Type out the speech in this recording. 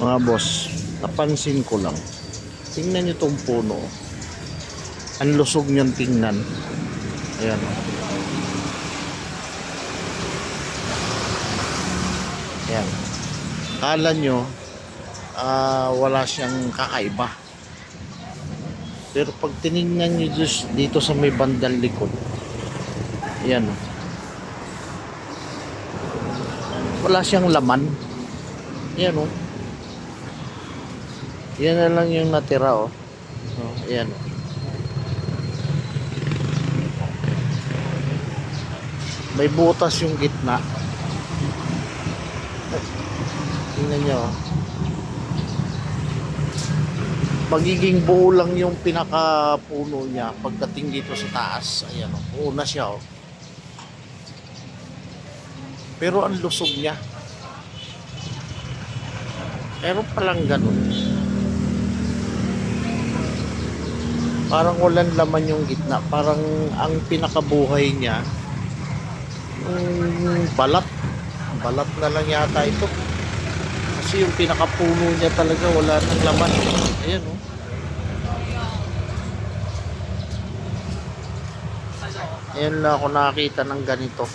Mga boss, napansin ko lang. Tingnan nyo tong puno. Ang lusog niyang tingnan. Ayan o. Ayan. Kala nyo, wala siyang kakaiba. Pero pag tinignan nyo dito sa may bandang likod, ayan o. Wala siyang laman. Ayan o. Yan na lang yung natira o. Ayan o. May butas yung gitna. Tingnan nyo. Magiging buo lang yung pinakapuno niya pagdating dito sa taas. Ayan o. Buo na siya o. Pero ang lusog niya. Meron palang ganun. Parang walang laman yung gitna. Parang ang pinakabuhay niya balat. Balat na lang yata ito. Kasi yung pinakapuno niya talaga wala nang laman. Ayan o. Ayan lang ako nakakita ng ganito.